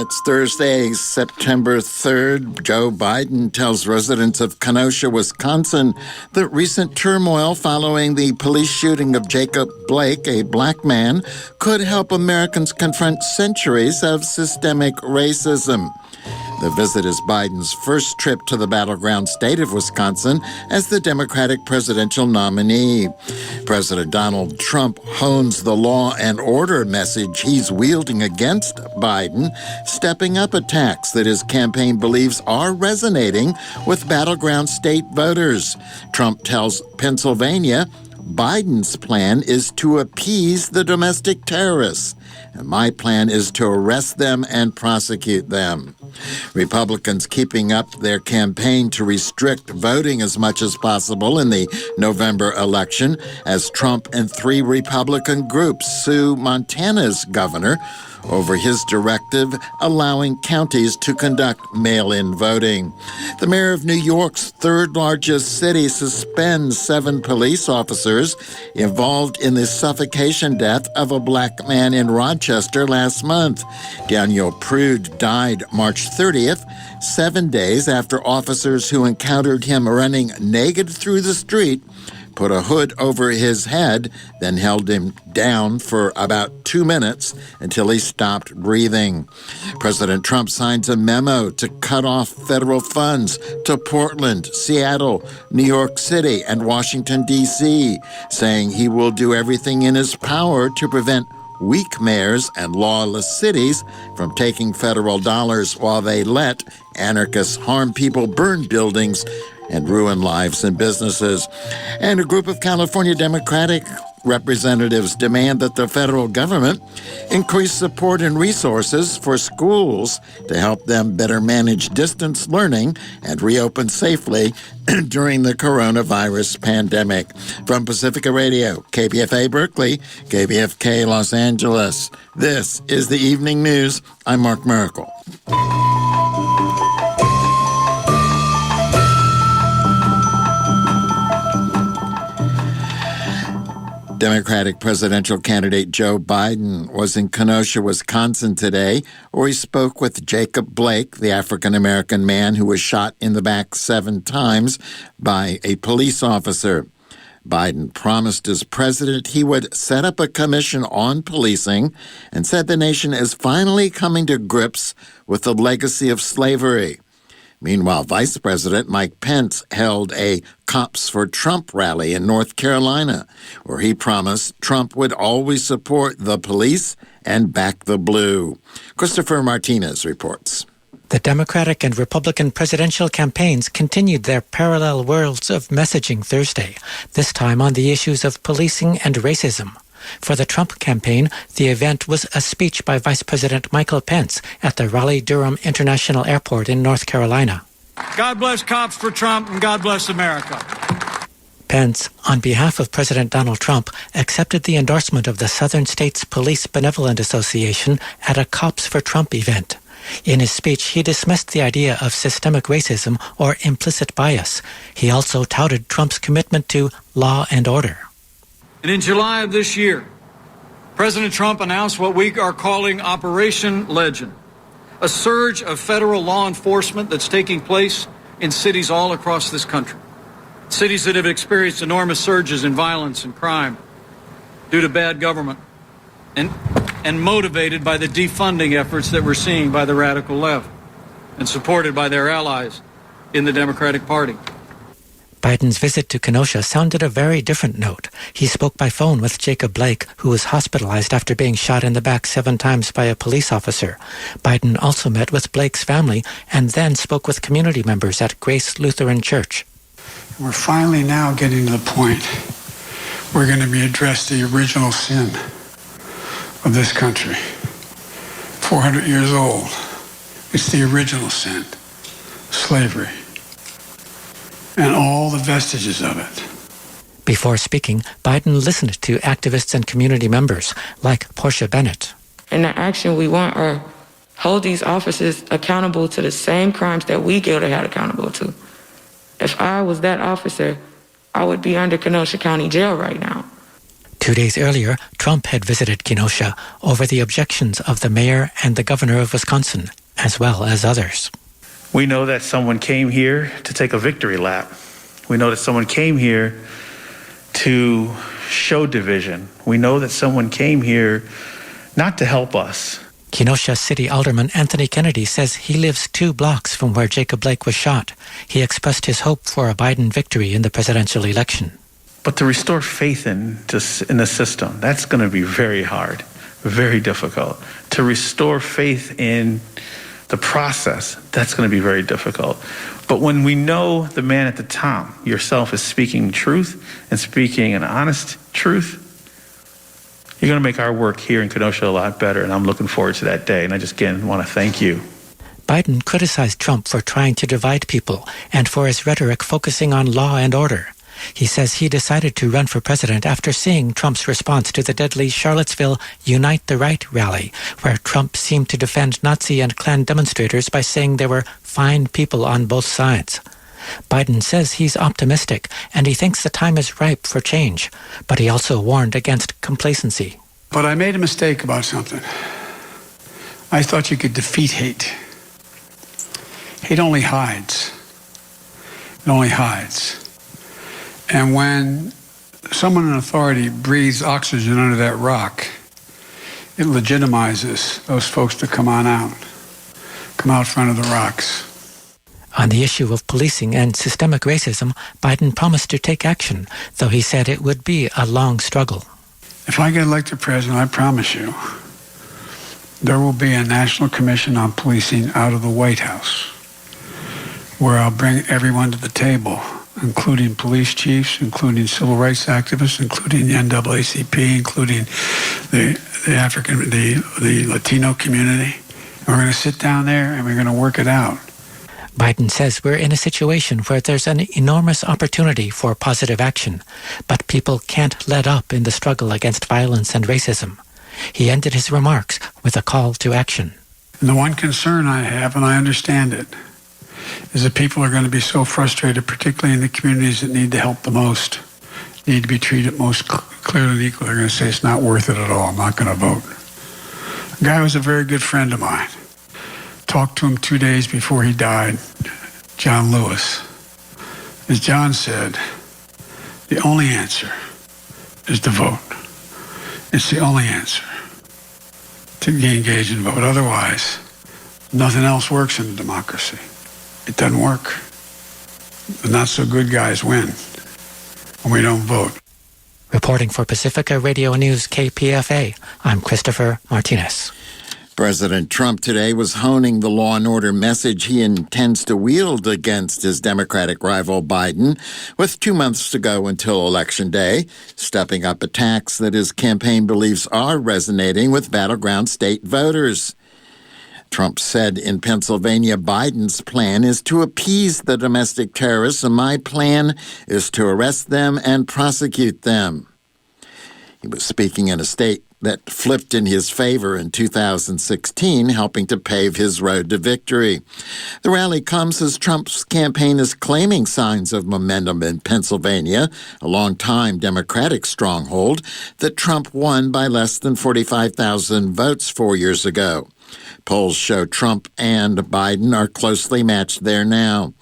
It's Thursday, September 3rd. Joe Biden tells residents of Kenosha, Wisconsin, that recent turmoil following the police shooting of Jacob Blake, a black man, could help Americans confront centuries of systemic racism. The visit is Biden's first trip to the battleground state of Wisconsin as the Democratic presidential nominee. President Donald Trump hones the law and order message he's wielding against Biden, stepping up attacks that his campaign believes are resonating with battleground state voters. Trump tells Pennsylvania Biden's plan is to appease the domestic terrorists, and my plan is to arrest them and prosecute them. Republicans keeping up their campaign to restrict voting as much as possible in the November election as Trump and three Republican groups sue Montana's governor over his directive allowing counties to conduct mail-in voting. The mayor of New York's third-largest city suspends 7 police officers involved in the suffocation death of a black man in Rochester last month. Daniel Prude died March 30th, 7 days after officers who encountered him running naked through the street put a hood over his head, then held him down for about 2 minutes until he stopped breathing. President Trump signs a memo to cut off federal funds to Portland, Seattle, New York City, and Washington, D.C., saying he will do everything in his power to prevent weak mayors and lawless cities from taking federal dollars while they let anarchists harm people, burn buildings, and ruin lives and businesses. And a group of California Democratic representatives demand that the federal government increase support and resources for schools to help them better manage distance learning and reopen safely during the coronavirus pandemic. From Pacifica Radio, KPFA Berkeley, KPFK Los Angeles, this is the Evening News. I'm Mark Miracle. Democratic presidential candidate Joe Biden was in Kenosha, Wisconsin today, where he spoke with Jacob Blake, the African-American man who was shot in the back 7 times by a police officer. Biden promised as president he would set up a commission on policing and said the nation is finally coming to grips with the legacy of slavery. Meanwhile, Vice President Mike Pence held a Cops for Trump rally in North Carolina, where he promised Trump would always support the police and back the blue. Christopher Martinez reports. The Democratic and Republican presidential campaigns continued their parallel worlds of messaging Thursday, this time on the issues of policing and racism. For the Trump campaign, the event was a speech by Vice President Michael Pence at the Raleigh-Durham International Airport in North Carolina. God bless Cops for Trump and God bless America. Pence, on behalf of President Donald Trump, accepted the endorsement of the Southern States Police Benevolent Association at a Cops for Trump event. In his speech, he dismissed the idea of systemic racism or implicit bias. He also touted Trump's commitment to law and order. And in July of this year, President Trump announced what we are calling Operation Legend, a surge of federal law enforcement that's taking place in cities all across this country. Cities that have experienced enormous surges in violence and crime due to bad government and motivated by the defunding efforts that we're seeing by the radical left and supported by their allies in the Democratic Party. Biden's visit to Kenosha sounded a very different note. He spoke by phone with Jacob Blake, who was hospitalized after being shot in the back 7 times by a police officer. Biden also met with Blake's family and then spoke with community members at Grace Lutheran Church. We're finally now getting to the point we're going to be addressed the original sin of this country. 400 years old. It's the original sin, slavery, and all the vestiges of it. Before speaking, Biden listened to activists and community members like Portia Bennett. And the action we want are hold these officers accountable to the same crimes that we get held accountable to. If I was that officer, I would be under Kenosha County Jail right now. 2 days earlier, Trump had visited Kenosha over the objections of the mayor and the governor of Wisconsin, as well as others. We know that someone came here to take a victory lap. We know that someone came here to show division. We know that someone came here not to help us. Kenosha City Alderman Anthony Kennedy says he lives 2 blocks from where Jacob Blake was shot. He expressed his hope for a Biden victory in the presidential election. But to restore faith in the system, that's going to be very hard, very difficult. To restore faith in the process, that's going to be very difficult. But when we know the man at the top, yourself, is speaking truth and speaking an honest truth, you're going to make our work here in Kenosha a lot better, and I'm looking forward to that day. And I just, again, want to thank you. Biden criticized Trump for trying to divide people and for his rhetoric focusing on law and order. He says he decided to run for president after seeing Trump's response to the deadly Charlottesville Unite the Right rally, where Trump seemed to defend Nazi and Klan demonstrators by saying there were fine people on both sides. Biden says he's optimistic and he thinks the time is ripe for change, but he also warned against complacency. But I made a mistake about something. I thought you could defeat hate. Hate only hides. It only hides. And when someone in authority breathes oxygen under that rock, it legitimizes those folks to come out front of the rocks. On the issue of policing and systemic racism, Biden promised to take action, though he said it would be a long struggle. If I get elected president, I promise you, there will be a National Commission on Policing out of the White House, where I'll bring everyone to the table, including police chiefs, including civil rights activists, including the NAACP, including the Latino community. And we're going to sit down there and we're going to work it out. Biden says we're in a situation where there's an enormous opportunity for positive action, but people can't let up in the struggle against violence and racism. He ended his remarks with a call to action. And the one concern I have, and I understand it, is that people are going to be so frustrated, particularly in the communities that need the help the most, need to be treated most clearly and equally. They're going to say it's not worth it at all. I'm not going to vote. A guy was a very good friend of mine. Talked to him 2 days before he died, John Lewis. As John said, the only answer is to vote. It's the only answer to engage and vote. Otherwise, nothing else works in a democracy. It doesn't work. The not-so-good guys win, and we don't vote. Reporting for Pacifica Radio News KPFA, I'm Christopher Martinez. President Trump today was honing the law and order message he intends to wield against his Democratic rival Biden, with 2 months to go until Election Day, stepping up attacks that his campaign believes are resonating with battleground state voters. Trump said in Pennsylvania, Biden's plan is to appease the domestic terrorists, and my plan is to arrest them and prosecute them. He was speaking in a state that flipped in his favor in 2016, helping to pave his road to victory. The rally comes as Trump's campaign is claiming signs of momentum in Pennsylvania, a longtime Democratic stronghold that Trump won by less than 45,000 votes 4 years ago. Polls show Trump and Biden are closely matched there now.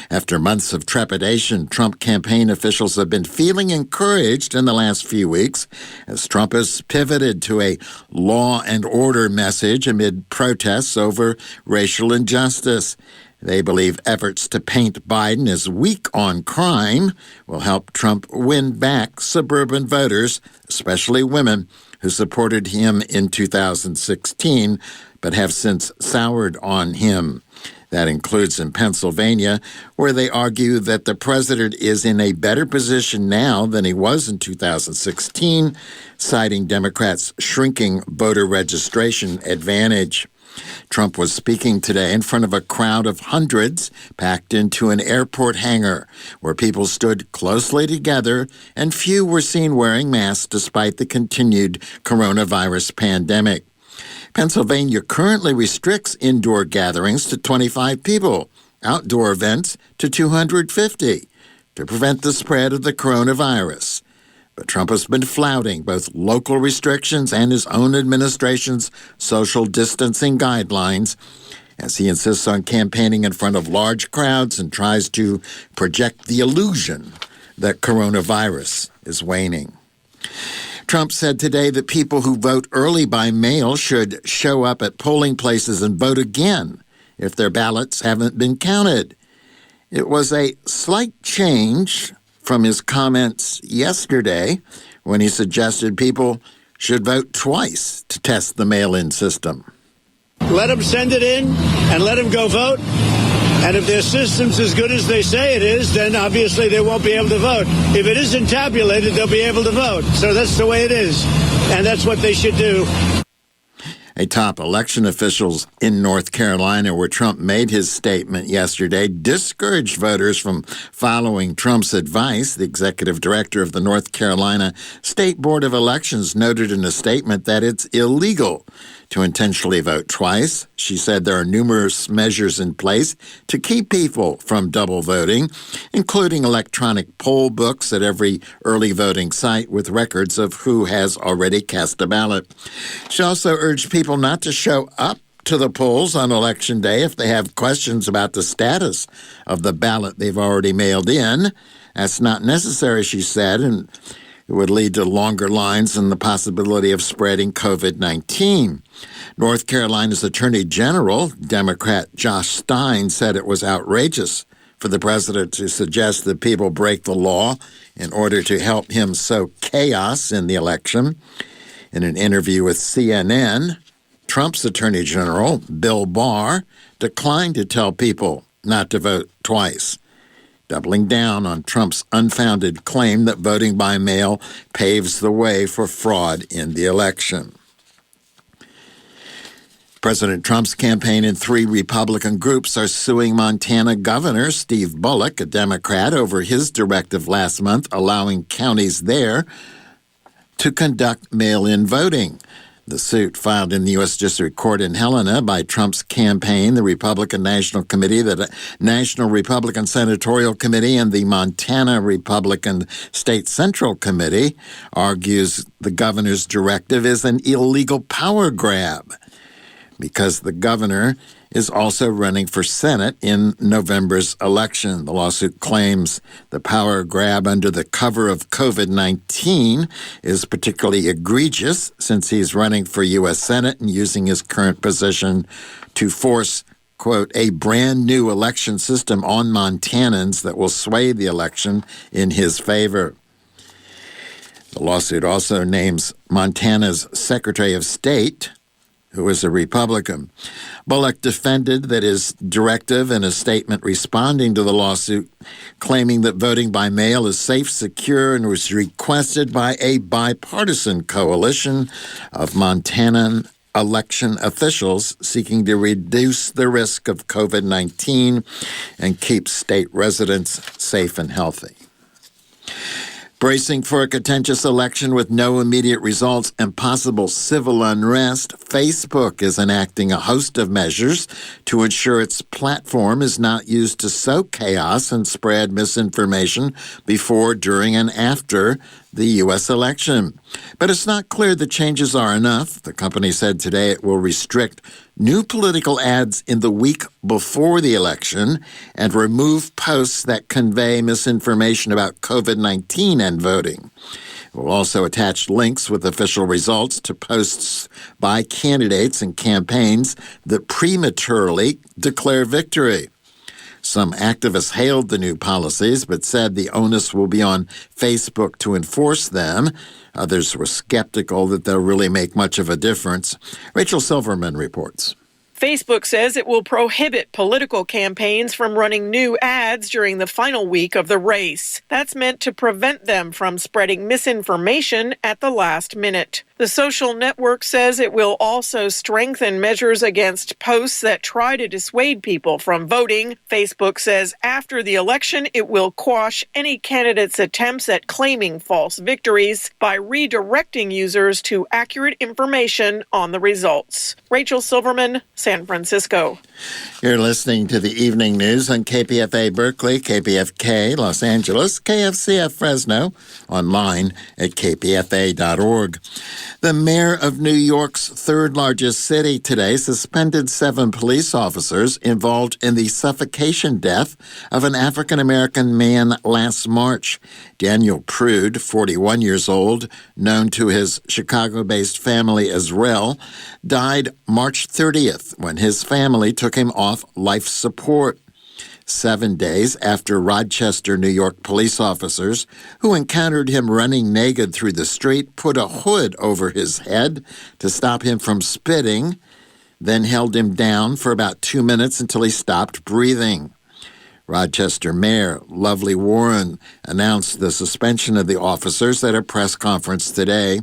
After months of trepidation, Trump campaign officials have been feeling encouraged in the last few weeks as Trump has pivoted to a law and order message amid protests over racial injustice. They believe efforts to paint Biden as weak on crime will help Trump win back suburban voters, especially women, who supported him in 2016, but have since soured on him. That includes in Pennsylvania, where they argue that the president is in a better position now than he was in 2016, citing Democrats' shrinking voter registration advantage. Trump was speaking today in front of a crowd of hundreds packed into an airport hangar where people stood closely together and few were seen wearing masks despite the continued coronavirus pandemic. Pennsylvania currently restricts indoor gatherings to 25 people, outdoor events to 250, to prevent the spread of the coronavirus. But Trump has been flouting both local restrictions and his own administration's social distancing guidelines as he insists on campaigning in front of large crowds and tries to project the illusion that coronavirus is waning. Trump said today that people who vote early by mail should show up at polling places and vote again if their ballots haven't been counted. It was a slight change from his comments yesterday when he suggested people should vote twice to test the mail-in system. Let them send it in and let them go vote. And if their system's as good as they say it is, then obviously they won't be able to vote. If it isn't tabulated, they'll be able to vote. So that's the way it is. And that's what they should do. A top election officials in North Carolina, where Trump made his statement yesterday, discouraged voters from following Trump's advice. The executive director of the North Carolina State Board of Elections noted in a statement that it's illegal to intentionally vote twice. She said there are numerous measures in place to keep people from double voting, including electronic poll books at every early voting site with records of who has already cast a ballot. She also urged people not to show up to the polls on Election Day if they have questions about the status of the ballot they've already mailed in. That's not necessary, she said, and it would lead to longer lines and the possibility of spreading COVID-19. North Carolina's Attorney General, Democrat Josh Stein, said it was outrageous for the president to suggest that people break the law in order to help him sow chaos in the election. In an interview with CNN, Trump's Attorney General, Bill Barr, declined to tell people not to vote twice, doubling down on Trump's unfounded claim that voting by mail paves the way for fraud in the election. President Trump's campaign and 3 Republican groups are suing Montana Governor Steve Bullock, a Democrat, over his directive last month allowing counties there to conduct mail-in voting. The suit, filed in the U.S. District Court in Helena by Trump's campaign, the Republican National Committee, the National Republican Senatorial Committee, and the Montana Republican State Central Committee, argues the governor's directive is an illegal power grab because the governor is also running for Senate in November's election. The lawsuit claims the power grab under the cover of COVID-19 is particularly egregious since he's running for U.S. Senate and using his current position to force, quote, a brand new election system on Montanans that will sway the election in his favor. The lawsuit also names Montana's Secretary of State, who is a Republican. Bullock defended that his directive in a statement responding to the lawsuit, claiming that voting by mail is safe, secure, and was requested by a bipartisan coalition of Montana election officials seeking to reduce the risk of COVID-19 and keep state residents safe and healthy. Bracing for a contentious election with no immediate results and possible civil unrest, Facebook is enacting a host of measures to ensure its platform is not used to sow chaos and spread misinformation before, during, and after the U.S. election. But it's not clear the changes are enough. The company said today it will restrict new political ads in the week before the election and remove posts that convey misinformation about COVID-19 and voting. It will also attach links with official results to posts by candidates and campaigns that prematurely declare victory. Some activists hailed the new policies, but said the onus will be on Facebook to enforce them. Others were skeptical that they'll really make much of a difference. Rachel Silverman reports. Facebook says it will prohibit political campaigns from running new ads during the final week of the race. That's meant to prevent them from spreading misinformation at the last minute. The social network says it will also strengthen measures against posts that try to dissuade people from voting. Facebook says after the election, it will quash any candidate's attempts at claiming false victories by redirecting users to accurate information on the results. Rachel Silverman, San Francisco. You're listening to the evening news on KPFA Berkeley, KPFK Los Angeles, KFCF Fresno, online at kpfa.org. The mayor of New York's third largest city today suspended 7 police officers involved in the suffocation death of an African-American man last March. Daniel Prude, 41 years old, known to his Chicago-based family as Rel, died March 30th when his family took him off life support. 7 days after Rochester, New York police officers who encountered him running naked through the street put a hood over his head to stop him from spitting, then held him down for about 2 minutes until he stopped breathing. Rochester Mayor Lovely Warren announced the suspension of the officers at a press conference today.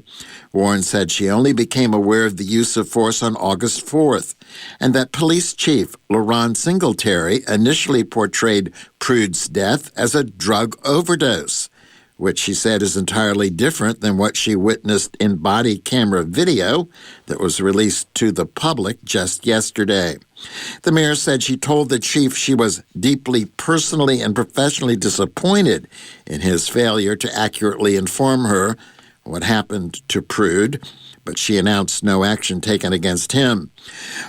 Warren said she only became aware of the use of force on August 4th, and that Police Chief LaRon Singletary initially portrayed Prude's death as a drug overdose, which she said is entirely different than what she witnessed in body camera video that was released to the public just yesterday. The mayor said she told the chief she was deeply personally and professionally disappointed in his failure to accurately inform her what happened to Prude, but she announced no action taken against him.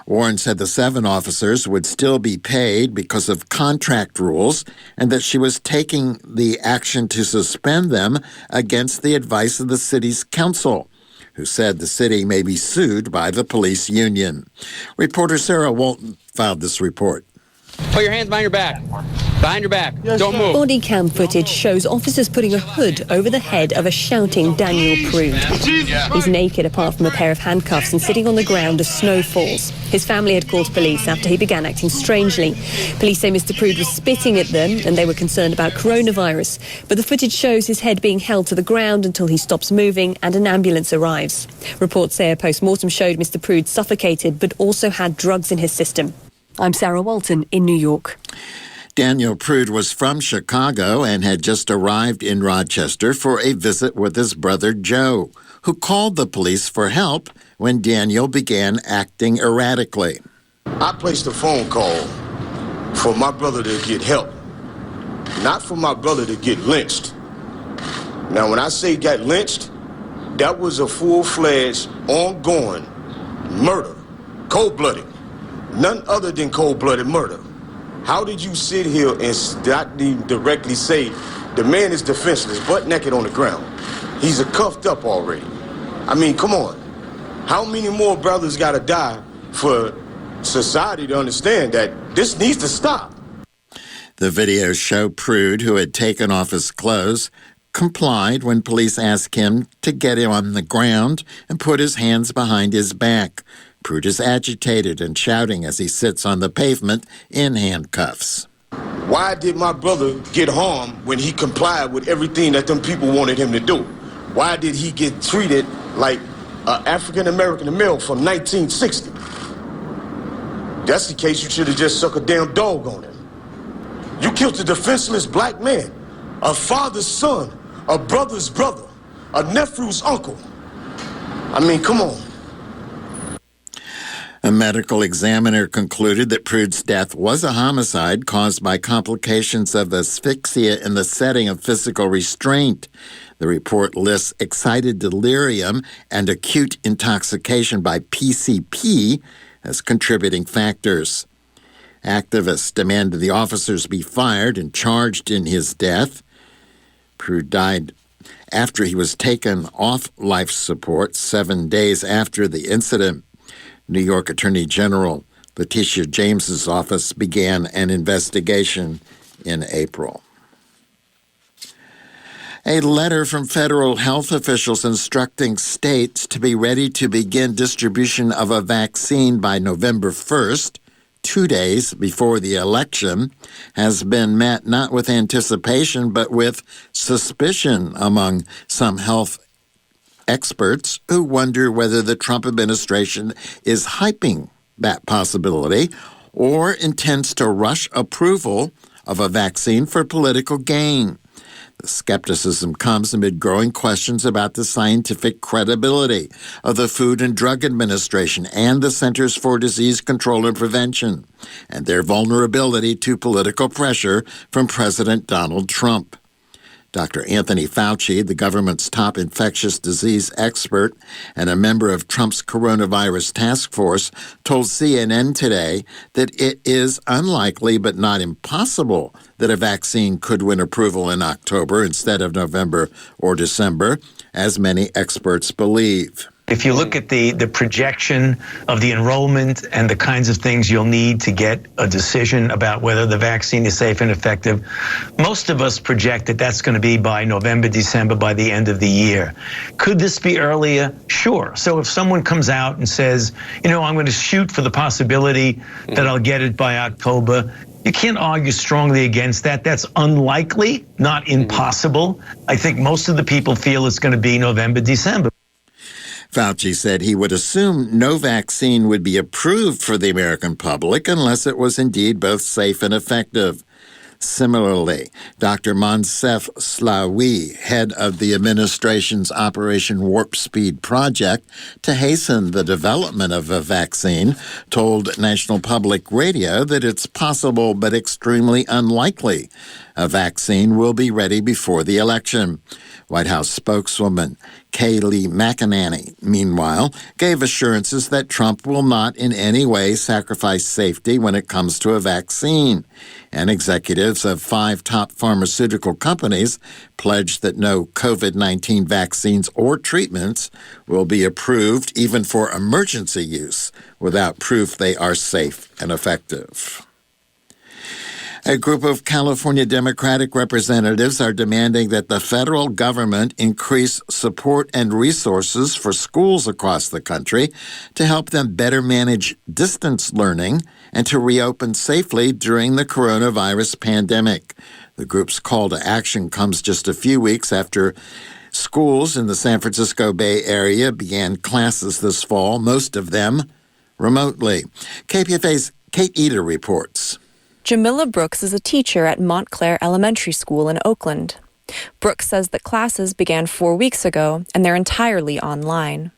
Warren said the 7 officers would still be paid because of contract rules and that she was taking the action to suspend them against the advice of the city's council, who said the city may be sued by the police union. Reporter Sarah Walton filed this report. Put your hands behind your back. Behind your back. Don't move. Body cam footage shows officers putting a hood over the head of a shouting Daniel Prude. He's naked apart from a pair of handcuffs and sitting on the ground as snow falls. His family had called police after he began acting strangely. Police say Mr. Prude was spitting at them and they were concerned about coronavirus. But the footage shows his head being held to the ground until he stops moving and an ambulance arrives. Reports say a post-mortem showed Mr. Prude suffocated but also had drugs in his system. I'm Sarah Walton in New York. Daniel Prude was from Chicago and had just arrived in Rochester for a visit with his brother Joe, who called the police for help when Daniel began acting erratically. I placed a phone call for my brother to get help, not for my brother to get lynched. Now, when I say got lynched, that was a full-fledged, ongoing murder, cold-blooded, none other than cold-blooded murder. How did you sit here and not directly say the man is defenseless, butt naked on the ground? He's cuffed up already. I mean, come on. How many more brothers got to die for society to understand that this needs to stop? The videos show Prude, who had taken off his clothes, complied when police asked him to get him on the ground and put his hands behind his back. Prude is agitated and shouting as he sits on the pavement in handcuffs. Why did my brother get harmed when he complied with everything that them people wanted him to do? Why did he get treated like an African-American male from 1960? That's the case, you should have just sucked a damn dog on him. You killed a defenseless black man, a father's son, a brother's brother, a nephew's uncle. I mean, come on. A medical examiner concluded that Prude's death was a homicide caused by complications of asphyxia in the setting of physical restraint. The report lists excited delirium and acute intoxication by PCP as contributing factors. Activists demanded the officers be fired and charged in his death. Prude died after he was taken off life support 7 days after the incident. New York Attorney General Letitia James's office began an investigation in April. A letter from federal health officials instructing states to be ready to begin distribution of a vaccine by November 1st, 2 days before the election, has been met not with anticipation but with suspicion among some health experts who wonder whether the Trump administration is hyping that possibility or intends to rush approval of a vaccine for political gain. The skepticism comes amid growing questions about the scientific credibility of the Food and Drug Administration and the Centers for Disease Control and Prevention, and their vulnerability to political pressure from President Donald Trump. Dr. Anthony Fauci, the government's top infectious disease expert and a member of Trump's coronavirus task force, told CNN today that it is unlikely but not impossible that a vaccine could win approval in October instead of November or December, as many experts believe. If you look at the projection of the enrollment and the kinds of things you'll need to get a decision about whether the vaccine is safe and effective, most of us project that that's going to be by November, December, by the end of the year. Could this be earlier? Sure. So if someone comes out and says, I'm going to shoot for the possibility that I'll get it by October, you can't argue strongly against that. That's unlikely, not impossible. I think most of the people feel it's going to be November, December. Fauci said he would assume no vaccine would be approved for the American public unless it was indeed both safe and effective. Similarly, Dr. Monsef Slaoui, head of the administration's Operation Warp Speed project to hasten the development of a vaccine, told National Public Radio that it's possible but extremely unlikely a vaccine will be ready before the election. White House spokeswoman Kayleigh McEnany, meanwhile, gave assurances that Trump will not in any way sacrifice safety when it comes to a vaccine. And executives of 5 top pharmaceutical companies pledged that no COVID-19 vaccines or treatments will be approved even for emergency use without proof they are safe and effective. A group of California Democratic representatives are demanding that the federal government increase support and resources for schools across the country to help them better manage distance learning and to reopen safely during the coronavirus pandemic. The group's call to action comes just a few weeks after schools in the San Francisco Bay Area began classes this fall, most of them remotely. KPFA's Kate Eder reports. Jamila Brooks is a teacher at Montclair Elementary School in Oakland. Brooks says that classes began 4 weeks ago and they're entirely online.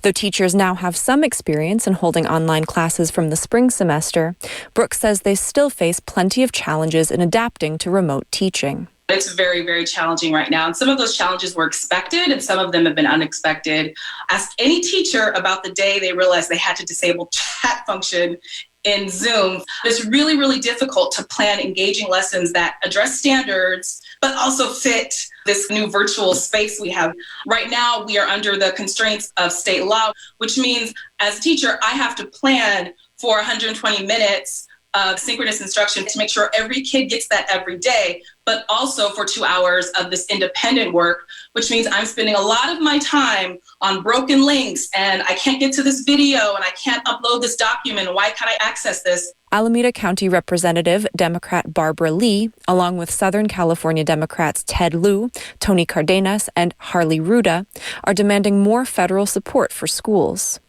Though teachers now have some experience in holding online classes from the spring semester, Brooks says they still face plenty of challenges in adapting to remote teaching. It's very, very challenging right now. And some of those challenges were expected and some of them have been unexpected. Ask any teacher about the day they realized they had to disable chat function in Zoom. It's really, really difficult to plan engaging lessons that address standards, but also fit this new virtual space we have. Right now, we are under the constraints of state law, which means as a teacher, I have to plan for 120 minutes of synchronous instruction to make sure every kid gets that every day, but also for 2 hours of this independent work, which means I'm spending a lot of my time on broken links and I can't get to this video and I can't upload this document. Why can't I access this? Alameda County Representative Democrat Barbara Lee, along with Southern California Democrats Ted Lieu, Tony Cardenas, and Harley Ruda, are demanding more federal support for schools.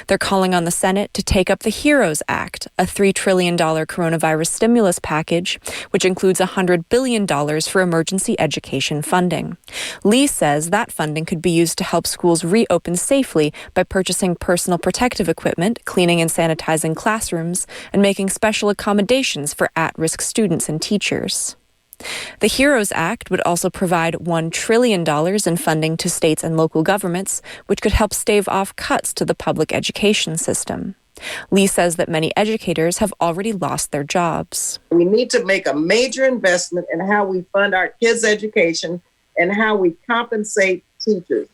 They're calling on the Senate to take up the HEROES Act, a $3 trillion coronavirus stimulus package, which includes $100 billion for emergency education funding. Lee says that funding could be used to help schools reopen safely by purchasing personal protective equipment, cleaning and sanitizing classrooms, and making special accommodations for at-risk students and teachers. The HEROES Act would also provide $1 trillion in funding to states and local governments, which could help stave off cuts to the public education system. Lee says that many educators have already lost their jobs. We need to make a major investment in how we fund our kids' education and how we compensate teachers.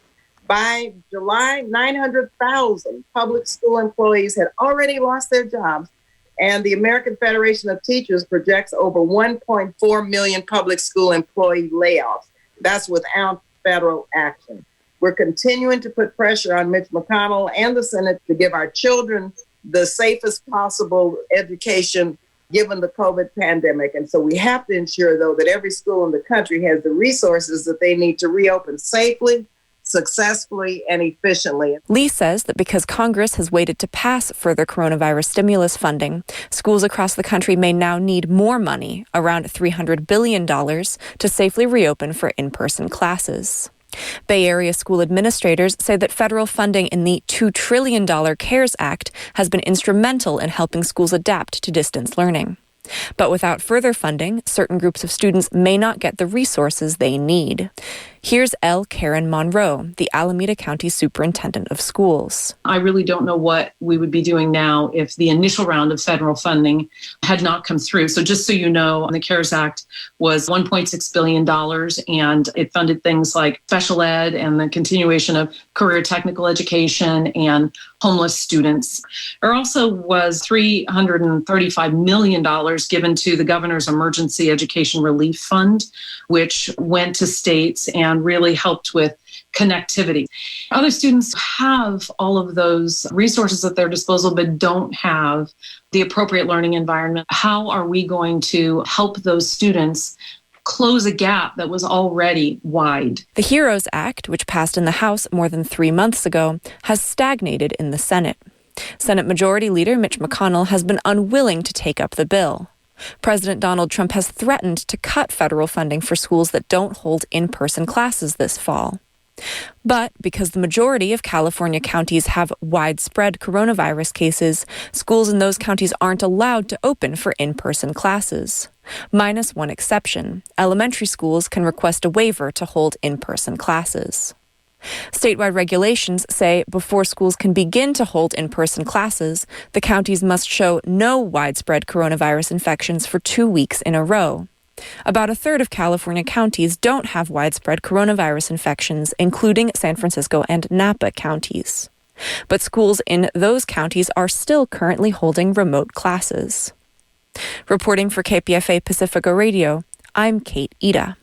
By July, 900,000 public school employees had already lost their jobs. And the American Federation of Teachers projects over 1.4 million public school employee layoffs. That's without federal action. We're continuing to put pressure on Mitch McConnell and the Senate to give our children the safest possible education given the COVID pandemic. And so we have to ensure, though, that every school in the country has the resources that they need to reopen safely, successfully and efficiently. Lee says that because Congress has waited to pass further coronavirus stimulus funding, schools across the country may now need more money, around $300 billion, to safely reopen for in-person classes. Bay Area school administrators say that federal funding in the $2 trillion CARES Act has been instrumental in helping schools adapt to distance learning. But without further funding, certain groups of students may not get the resources they need. Here's L. Karen Monroe, the Alameda County Superintendent of Schools. I really don't know what we would be doing now if the initial round of federal funding had not come through. So just so you know, the CARES Act was $1.6 billion, and it funded things like special ed and the continuation of career technical education and homeless students. There also was $335 million given to the Governor's Emergency Education Relief Fund, which went to states and really helped with connectivity. Other students have all of those resources at their disposal, but don't have the appropriate learning environment. How are we going to help those students close a gap that was already wide? The HEROES Act, which passed in the House more than 3 months ago, has stagnated in the Senate. Senate Majority Leader Mitch McConnell has been unwilling to take up the bill. President Donald Trump has threatened to cut federal funding for schools that don't hold in-person classes this fall. But because the majority of California counties have widespread coronavirus cases, schools in those counties aren't allowed to open for in-person classes. Minus one exception, elementary schools can request a waiver to hold in-person classes. Statewide regulations say before schools can begin to hold in-person classes, the counties must show no widespread coronavirus infections for 2 weeks in a row. About a third of California counties don't have widespread coronavirus infections, including San Francisco and Napa counties. But schools in those counties are still currently holding remote classes. Reporting for KPFA Pacifica Radio, I'm Kate Ida.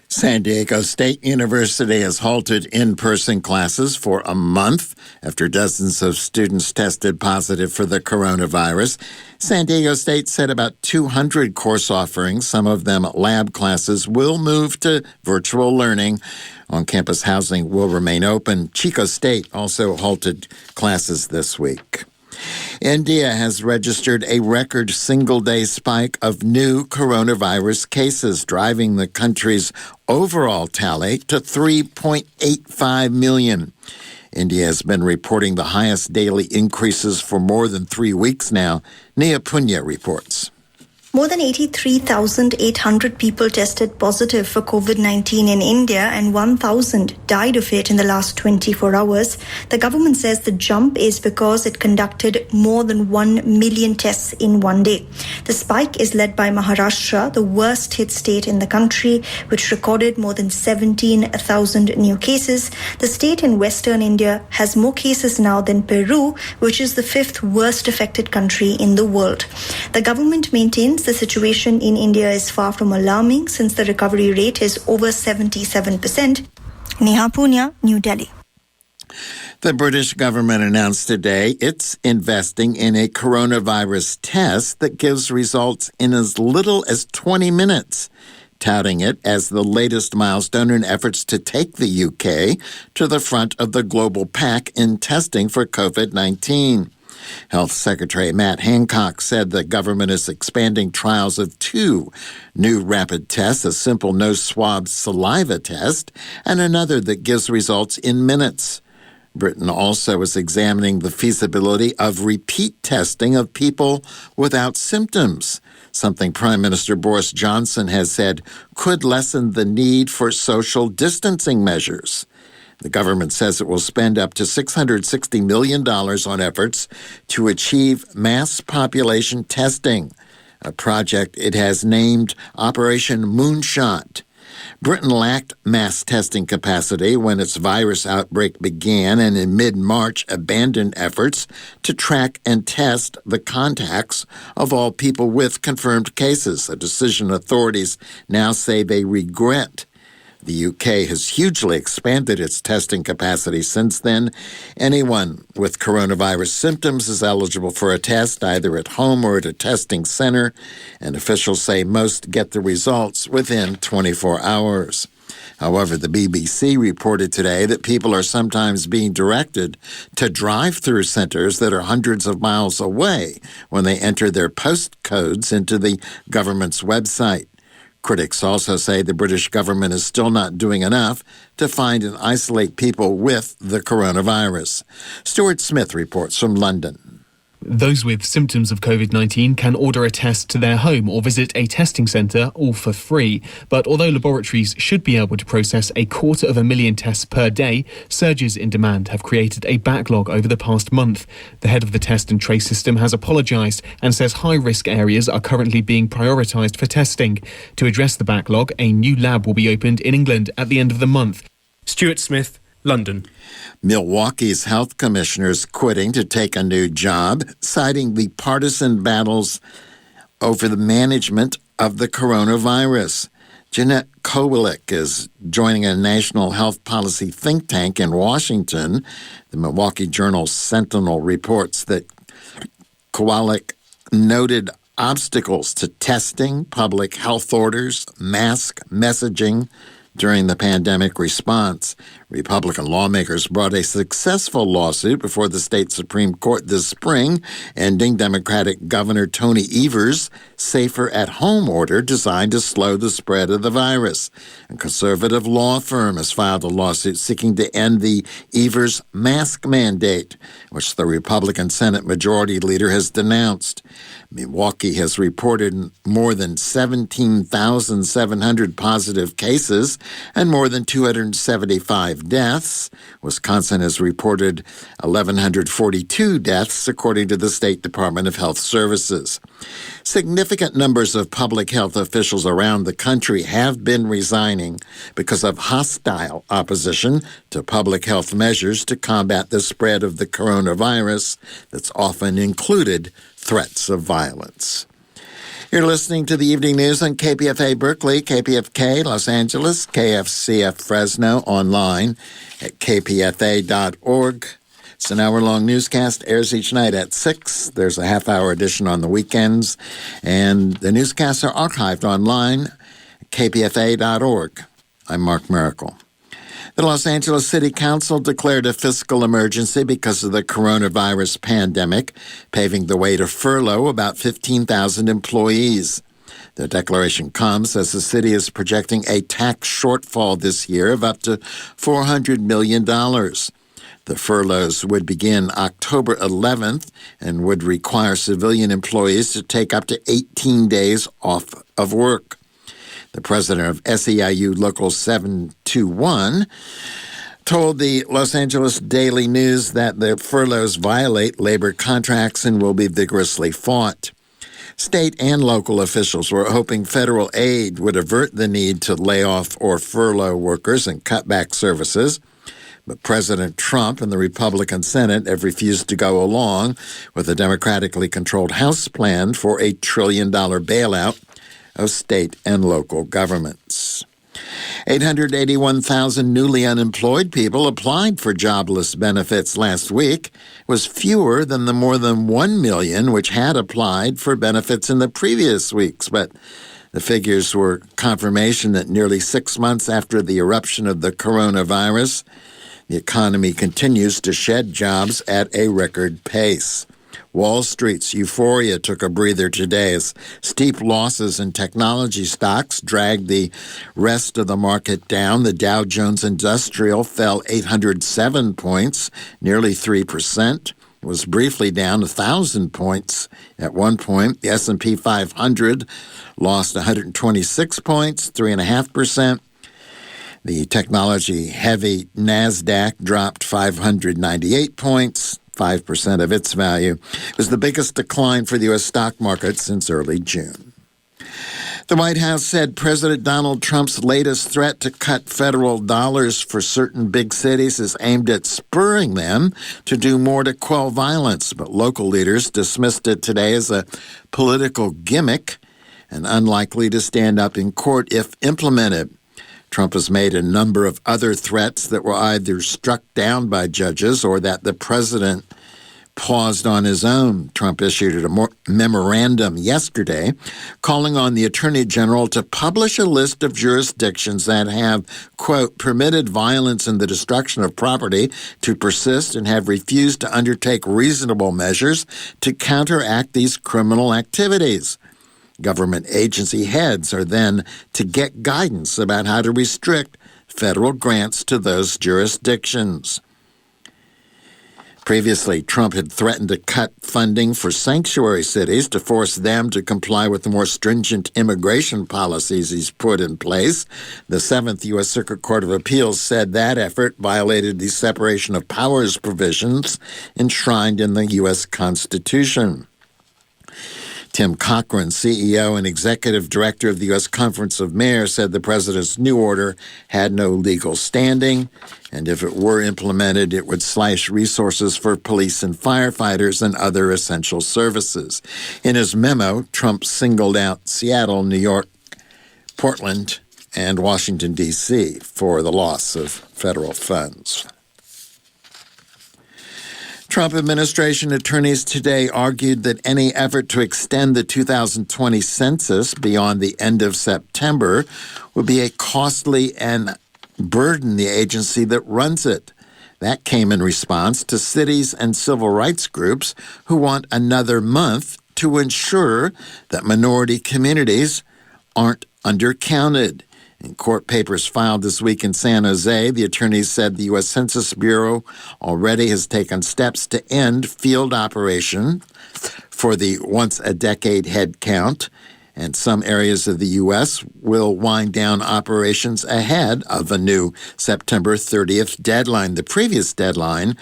San Diego State University has halted in-person classes for a month after dozens of students tested positive for the coronavirus. San Diego State said about 200 course offerings, some of them lab classes, will move to virtual learning. On-campus housing will remain open. Chico State also halted classes this week. India has registered a record single-day spike of new coronavirus cases, driving the country's overall tally to 3.85 million. India has been reporting the highest daily increases for more than 3 weeks now. Nia Punya reports. More than 83,800 people tested positive for COVID-19 in India and 1,000 died of it in the last 24 hours. The government says the jump is because it conducted more than 1 million tests in one day. The spike is led by Maharashtra, the worst hit state in the country, which recorded more than 17,000 new cases. The state in western India has more cases now than Peru, which is the 5th worst affected country in the world. The government maintains the situation in India is far from alarming since the recovery rate is over 77%. Neha Punya, New Delhi. The British government announced today it's investing in a coronavirus test that gives results in as little as 20 minutes, touting it as the latest milestone in efforts to take the UK to the front of the global pack in testing for COVID-19. Health Secretary Matt Hancock said the government is expanding trials of 2 new rapid tests, a simple no-swab saliva test, and another that gives results in minutes. Britain also is examining the feasibility of repeat testing of people without symptoms, something Prime Minister Boris Johnson has said could lessen the need for social distancing measures. The government says it will spend up to $660 million on efforts to achieve mass population testing, a project it has named Operation Moonshot. Britain lacked mass testing capacity when its virus outbreak began and in mid-March abandoned efforts to track and test the contacts of all people with confirmed cases, a decision authorities now say they regret. The UK has hugely expanded its testing capacity since then. Anyone with coronavirus symptoms is eligible for a test, either at home or at a testing center, and officials say most get the results within 24 hours. However, the BBC reported today that people are sometimes being directed to drive-through centers that are hundreds of miles away when they enter their postcodes into the government's website. Critics also say the British government is still not doing enough to find and isolate people with the coronavirus. Stuart Smith reports from London. Those with symptoms of COVID-19 can order a test to their home or visit a testing centre, all for free. But although laboratories should be able to process 250,000 tests per day, surges in demand have created a backlog over the past month. The head of the test and trace system has apologised and says high-risk areas are currently being prioritised for testing. To address the backlog, a new lab will be opened in England at the end of the month. Stuart Smith, London. Milwaukee's health commissioner is quitting to take a new job, citing the partisan battles over the management of the coronavirus. Jeanette Kowalik is joining a national health policy think tank in Washington. The Milwaukee Journal Sentinel reports that Kowalik noted obstacles to testing, public health orders, mask messaging during the pandemic response. Republican lawmakers brought a successful lawsuit before the state Supreme Court this spring, ending Democratic Governor Tony Evers' Safer at Home order designed to slow the spread of the virus. A conservative law firm has filed a lawsuit seeking to end the Evers mask mandate, which the Republican Senate Majority Leader has denounced. Milwaukee has reported more than 17,700 positive cases and more than 275 deaths. Wisconsin has reported 1,142 deaths, according to the State Department of Health Services. Significant numbers of public health officials around the country have been resigning because of hostile opposition to public health measures to combat the spread of the coronavirus that's often included threats of violence. You're listening to the Evening News on KPFA Berkeley, KPFK Los Angeles, KFCF Fresno, online at kpfa.org. It's an hour-long newscast, airs each night at 6. There's a half-hour edition on the weekends, and the newscasts are archived online at kpfa.org. I'm Mark Miracle. The Los Angeles City Council declared a fiscal emergency because of the coronavirus pandemic, paving the way to furlough about 15,000 employees. The declaration comes as the city is projecting a tax shortfall this year of up to $400 million. The furloughs would begin October 11th and would require civilian employees to take up to 18 days off of work. The president of SEIU Local 721 told the Los Angeles Daily News that the furloughs violate labor contracts and will be vigorously fought. State and local officials were hoping federal aid would avert the need to lay off or furlough workers and cut back services. But President Trump and the Republican Senate have refused to go along with a democratically controlled House plan for $1 trillion bailout of state and local governments. 881,000 newly unemployed people applied for jobless benefits last week. It was fewer than the more than 1 million which had applied for benefits in the previous weeks, but the figures were confirmation that nearly 6 months after the eruption of the coronavirus, the economy continues to shed jobs at a record pace. Wall Street's euphoria took a breather today as steep losses in technology stocks dragged the rest of the market down. The Dow Jones Industrial fell 807 points, nearly 3%. It was briefly down 1,000 points at one point. The S&P 500 lost 126 points, 3.5%. The technology-heavy NASDAQ dropped 598 points, 5% of its value. It was the biggest decline for the U.S. stock market since early June. The White House said President Donald Trump's latest threat to cut federal dollars for certain big cities is aimed at spurring them to do more to quell violence, but local leaders dismissed it today as a political gimmick and unlikely to stand up in court if implemented. Trump has made a number of other threats that were either struck down by judges or that the president paused on his own. Trump issued a memorandum yesterday calling on the Attorney General to publish a list of jurisdictions that have, quote, permitted violence and the destruction of property to persist and have refused to undertake reasonable measures to counteract these criminal activities. Government agency heads are then to get guidance about how to restrict federal grants to those jurisdictions. Previously, Trump had threatened to cut funding for sanctuary cities to force them to comply with the more stringent immigration policies he's put in place. The 7th U.S. Circuit Court of Appeals said that effort violated the separation of powers provisions enshrined in the U.S. Constitution. Tim Cochran, CEO and executive director of the U.S. Conference of Mayors, said the president's new order had no legal standing, and if it were implemented, it would slash resources for police and firefighters and other essential services. In his memo, Trump singled out Seattle, New York, Portland, and Washington, D.C. for the loss of federal funds. Trump administration attorneys today argued that any effort to extend the 2020 census beyond the end of September would be a costly and burden the agency that runs it. That came in response to cities and civil rights groups who want another month to ensure that minority communities aren't undercounted. In court papers filed this week in San Jose, the attorneys said the U.S. Census Bureau already has taken steps to end field operation for the once-a-decade head count, and some areas of the U.S. will wind down operations ahead of a new September 30th deadline. The previous deadline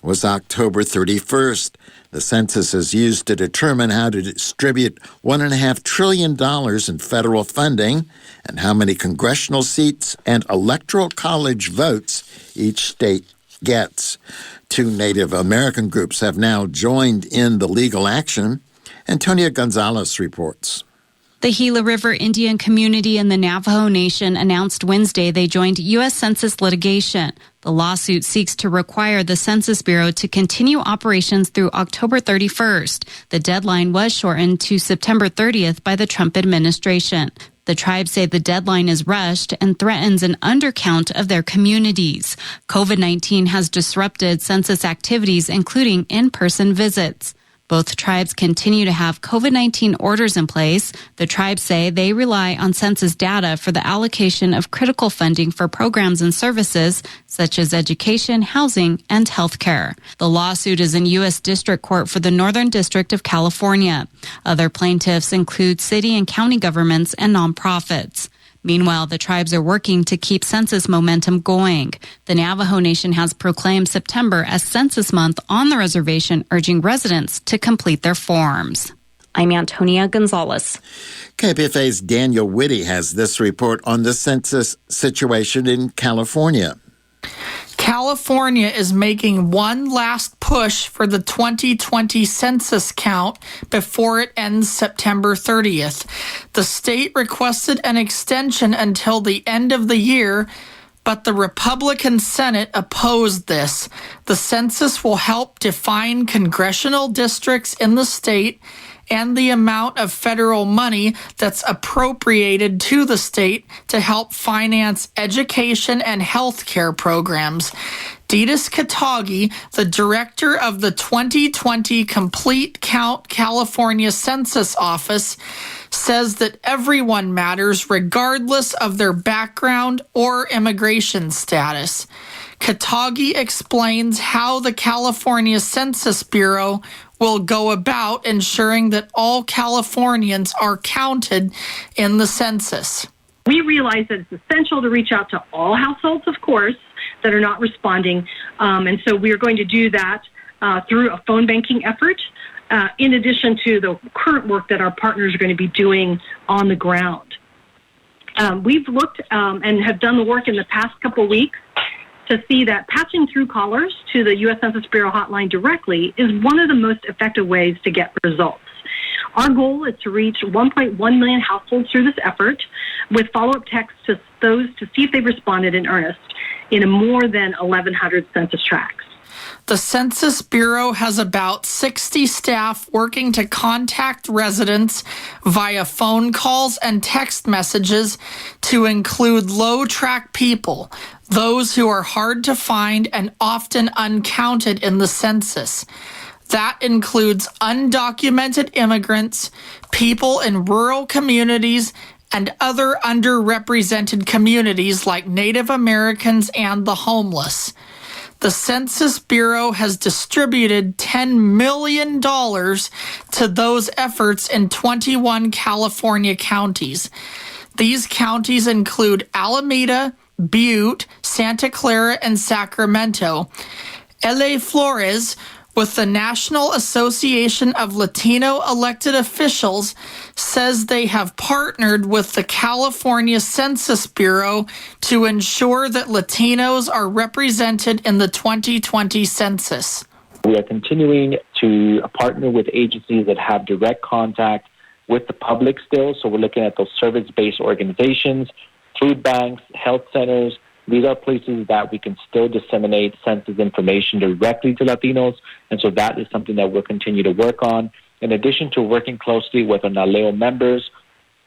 was October 31st. The census is used to determine how to distribute $1.5 trillion in federal funding and how many congressional seats and electoral college votes each state gets. 2 Native American groups have now joined in the legal action. Antonia Gonzalez reports. The Gila River Indian community and the Navajo Nation announced Wednesday they joined U.S. Census litigation. The lawsuit seeks to require the Census Bureau to continue operations through October 31st. The deadline was shortened to September 30th by the Trump administration. The tribes say the deadline is rushed and threatens an undercount of their communities. COVID-19 has disrupted census activities, including in-person visits. Both tribes continue to have COVID-19 orders in place. The tribes say they rely on census data for the allocation of critical funding for programs and services such as education, housing, and health care. The lawsuit is in U.S. District Court for the Northern District of California. Other plaintiffs include city and county governments and nonprofits. Meanwhile, the tribes are working to keep census momentum going. The Navajo Nation has proclaimed September as Census Month on the reservation, urging residents to complete their forms. I'm Antonia Gonzalez. KPFA's Daniel Whitty has this report on the census situation in California. California is making one last push for the 2020 census count before it ends September 30th. The state requested an extension until the end of the year, but the Republican Senate opposed this. The census will help define congressional districts in the state and the amount of federal money that's appropriated to the state to help finance education and health care programs. Ditas Katagi, the director of the 2020 Complete Count California Census Office, says that everyone matters regardless of their background or immigration status. Katagi explains how the California Census Bureau will go about ensuring that all Californians are counted in the census. We realize that it's essential to reach out to all households, of course, that are not responding. And so we are going to do that through a phone banking effort, in addition to the current work that our partners are going to be doing on the ground. We've looked and have done the work in the past couple weeks to see that patching through callers to the U.S. Census Bureau hotline directly is one of the most effective ways to get results. Our goal is to reach 1.1 million households through this effort, with follow-up texts to those to see if they've responded in earnest in more than 1,100 census tracts. The Census Bureau has about 60 staff working to contact residents via phone calls and text messages to include low-track people, those who are hard to find and often uncounted in the census. That includes undocumented immigrants, people in rural communities, and other underrepresented communities like Native Americans and the homeless. The Census Bureau has distributed $10 million to those efforts in 21 California counties. These counties include Alameda, Butte, Santa Clara, and Sacramento. L.A. Flores, with the National Association of Latino Elected Officials, says they have partnered with the California Census Bureau to ensure that Latinos are represented in the 2020 census. We are continuing to partner with agencies that have direct contact with the public still. So we're looking at those service-based organizations, food banks, health centers. These are places that we can still disseminate census information directly to Latinos, and so that is something that we'll continue to work on. In addition to working closely with our NALEO members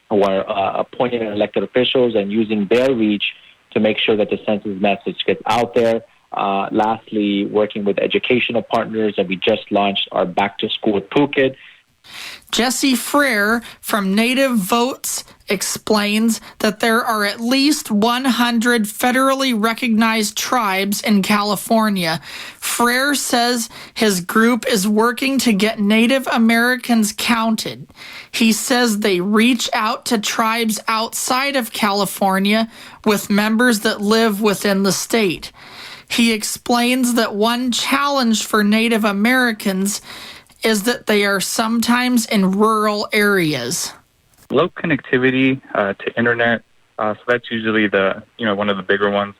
who are appointed and elected officials and using their reach to make sure that the census message gets out there. Lastly, working with educational partners, and we just launched our Back to School with Phuket. Jesse Frere from Native Votes explains that there are at least 100 federally recognized tribes in California. Frere says his group is working to get Native Americans counted. He says they reach out to tribes outside of California with members that live within the state. He explains that one challenge for Native Americans is that they are sometimes in rural areas. Low connectivity to internet, so that's usually one of the bigger ones.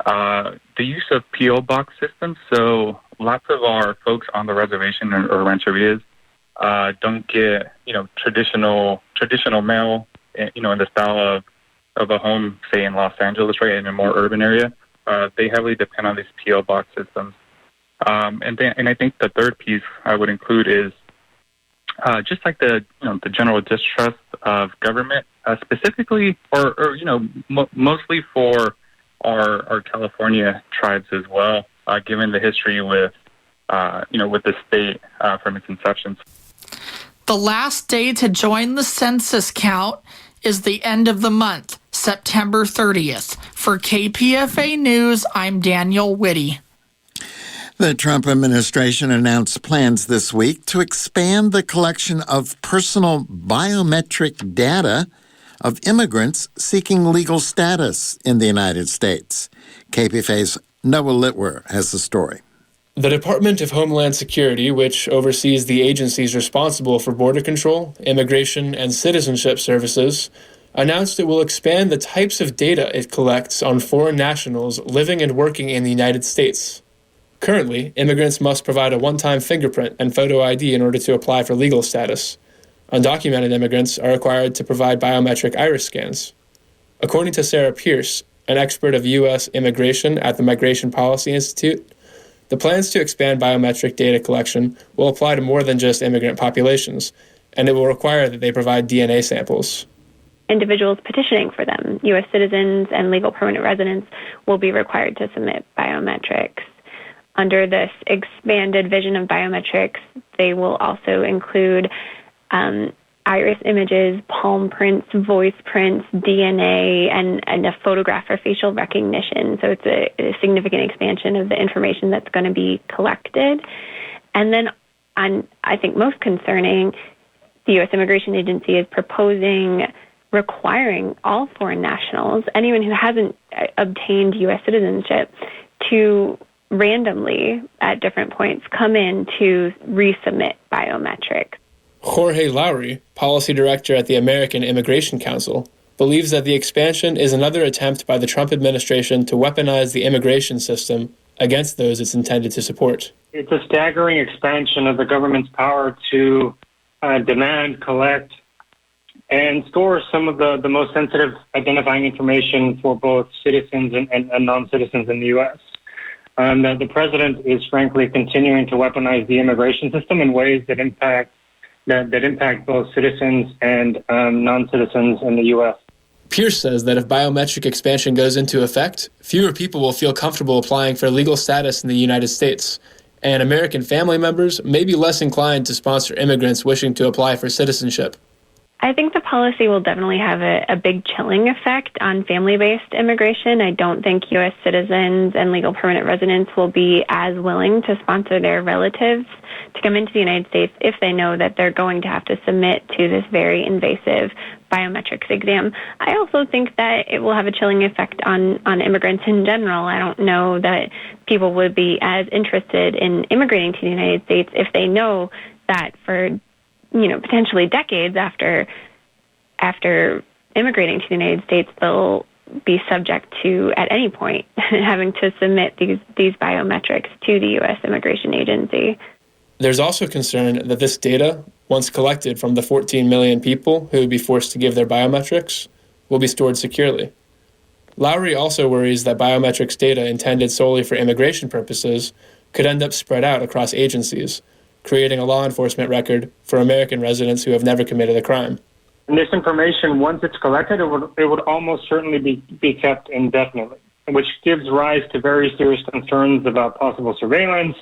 The use of PO box systems, so lots of our folks on the reservation or rancherias don't get traditional mail, in the style of a home, say in Los Angeles, right, in a more urban area. They heavily depend on these PO box systems. And I think the third piece I would include is just like the general distrust of government, specifically, or mostly for our California tribes as well, given the history with the state from its inception. The last day to join the census count is the end of the month, September 30th. For KPFA News, I'm Daniel Whitty. The Trump administration announced plans this week to expand the collection of personal biometric data of immigrants seeking legal status in the United States. KPFA's Noah Litwer has the story. The Department of Homeland Security, which oversees the agencies responsible for border control, immigration, and citizenship services, announced it will expand the types of data it collects on foreign nationals living and working in the United States. Currently, immigrants must provide a one-time fingerprint and photo ID in order to apply for legal status. Undocumented immigrants are required to provide biometric iris scans. According to Sarah Pierce, an expert of U.S. immigration at the Migration Policy Institute, the plans to expand biometric data collection will apply to more than just immigrant populations, and it will require that they provide DNA samples. Individuals petitioning for them, U.S. citizens and legal permanent residents, will be required to submit biometrics. Under this expanded vision of biometrics, they will also include iris images, palm prints, voice prints, DNA, and a photograph for facial recognition. So it's a significant expansion of the information that's going to be collected. And then, I think most concerning, the U.S. Immigration Agency is proposing requiring all foreign nationals, anyone who hasn't obtained U.S. citizenship, to randomly at different points come in to resubmit biometrics. Jorge Lowry, policy director at the American Immigration Council, believes that the expansion is another attempt by the Trump administration to weaponize the immigration system against those it's intended to support. It's a staggering expansion of the government's power to demand, collect, and store some of the most sensitive identifying information for both citizens and non-citizens in the U.S. that the president is frankly continuing to weaponize the immigration system in ways that impact both citizens and non-citizens in the U.S. Pierce says that if biometric expansion goes into effect, fewer people will feel comfortable applying for legal status in the United States, and American family members may be less inclined to sponsor immigrants wishing to apply for citizenship. I think the policy will definitely have a big chilling effect on family-based immigration. I don't think U.S. citizens and legal permanent residents will be as willing to sponsor their relatives to come into the United States if they know that they're going to have to submit to this very invasive biometrics exam. I also think that it will have a chilling effect on immigrants in general. I don't know that people would be as interested in immigrating to the United States if they know that for potentially decades after immigrating to the United States, they'll be subject to, at any point, having to submit these biometrics to the U.S. Immigration Agency. There's also concern that this data, once collected from the 14 million people who would be forced to give their biometrics, will be stored securely. Lowry also worries that biometrics data intended solely for immigration purposes could end up spread out across agencies, creating a law enforcement record for American residents who have never committed a crime. And this information, once it's collected, it would almost certainly be kept indefinitely, which gives rise to very serious concerns about possible surveillance.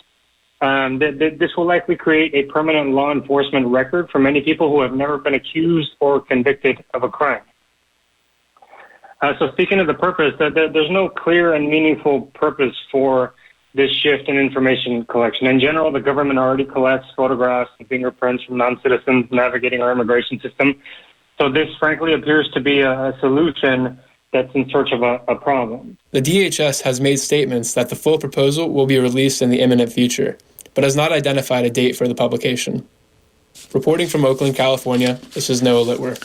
This will likely create a permanent law enforcement record for many people who have never been accused or convicted of a crime. So speaking of the purpose, there's no clear and meaningful purpose for this shift in information collection. In general, the government already collects photographs and fingerprints from non-citizens navigating our immigration system. So this, frankly, appears to be a solution that's in search of a problem. The DHS has made statements that the full proposal will be released in the imminent future, but has not identified a date for the publication. Reporting from Oakland, California, this is Noah Litwer.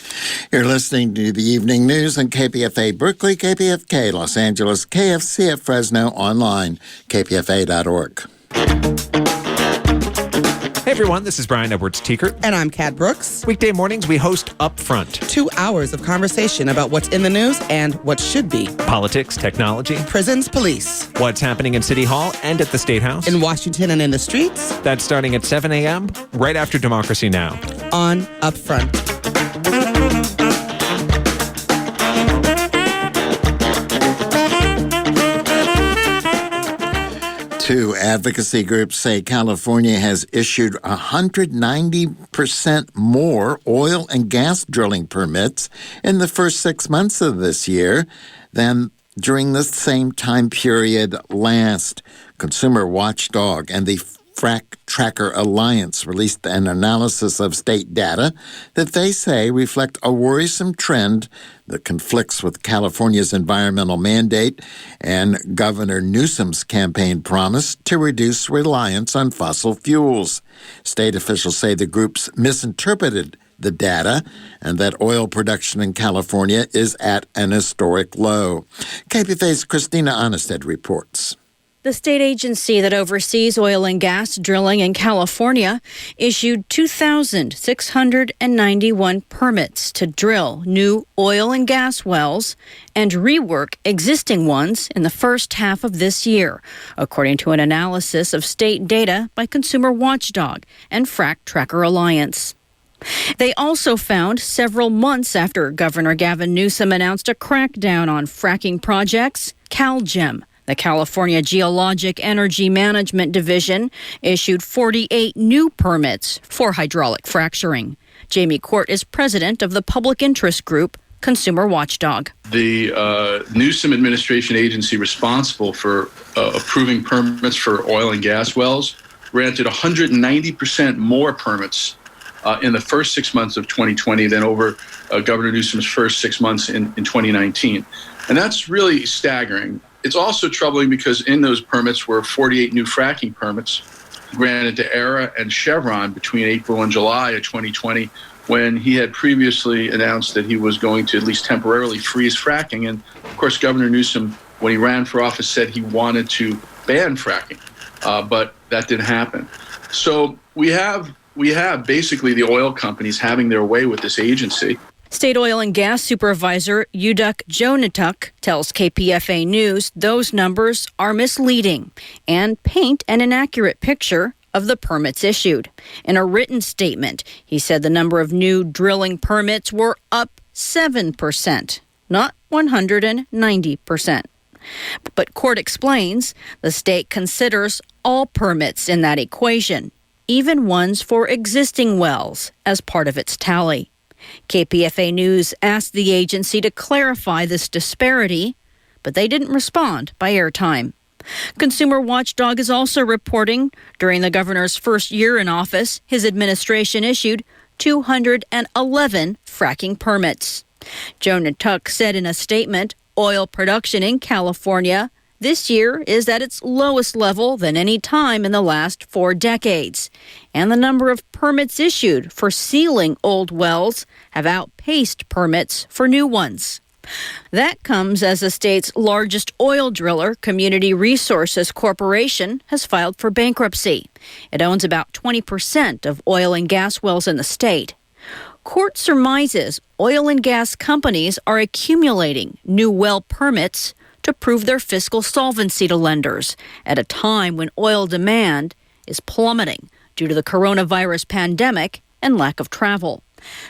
You're listening to the Evening News on KPFA Berkeley, KPFK Los Angeles, KFC at Fresno, online, kpfa.org. Hey everyone, this is Brian Edwards-Teekert. And I'm Kat Brooks. Weekday mornings we host Upfront. 2 hours of conversation about what's in the news and what should be. Politics, technology. Prisons, police. What's happening in City Hall and at the State House. In Washington and in the streets. That's starting at 7 a.m., right after Democracy Now! On Upfront. Two advocacy groups say California has issued 190% more oil and gas drilling permits in the first 6 months of this year than during the same time period last. Consumer Watchdog and the Frac Tracker Alliance released an analysis of state data that they say reflect a worrisome trend that conflicts with California's environmental mandate and Governor Newsom's campaign promise to reduce reliance on fossil fuels. State officials say the groups misinterpreted the data and that oil production in California is at an historic low. KPFA's Christina Onnested reports. The state agency that oversees oil and gas drilling in California issued 2,691 permits to drill new oil and gas wells and rework existing ones in the first half of this year, according to an analysis of state data by Consumer Watchdog and Frac Tracker Alliance. They also found several months after Governor Gavin Newsom announced a crackdown on fracking projects, CalGEM, the California Geologic Energy Management Division, issued 48 new permits for hydraulic fracturing. Jamie Court is president of the public interest group Consumer Watchdog. The Newsom administration agency responsible for approving permits for oil and gas wells granted 190% more permits in the first 6 months of 2020 than over Governor Newsom's first 6 months in 2019. And that's really staggering. It's also troubling because in those permits were 48 new fracking permits granted to Era and Chevron between April and July of 2020, when he had previously announced that he was going to at least temporarily freeze fracking. And of course, Governor Newsom, when he ran for office, said he wanted to ban fracking, but that didn't happen. So we have basically the oil companies having their way with this agency. State Oil and Gas Supervisor Uduk Jonatuk tells KPFA News those numbers are misleading and paint an inaccurate picture of the permits issued. In a written statement, he said the number of new drilling permits were up 7%, not 190%. But court explains the state considers all permits in that equation, even ones for existing wells, as part of its tally. KPFA News asked the agency to clarify this disparity, but they didn't respond by airtime. Consumer Watchdog is also reporting during the governor's first year in office, his administration issued 211 fracking permits. Jonatuk said in a statement, oil production in California this year is at its lowest level than any time in the last 4 decades. And the number of permits issued for sealing old wells have outpaced permits for new ones. That comes as the state's largest oil driller, Community Resources Corporation, has filed for bankruptcy. It owns about 20% of oil and gas wells in the state. Court surmises oil and gas companies are accumulating new well permits to prove their fiscal solvency to lenders at a time when oil demand is plummeting due to the coronavirus pandemic and lack of travel.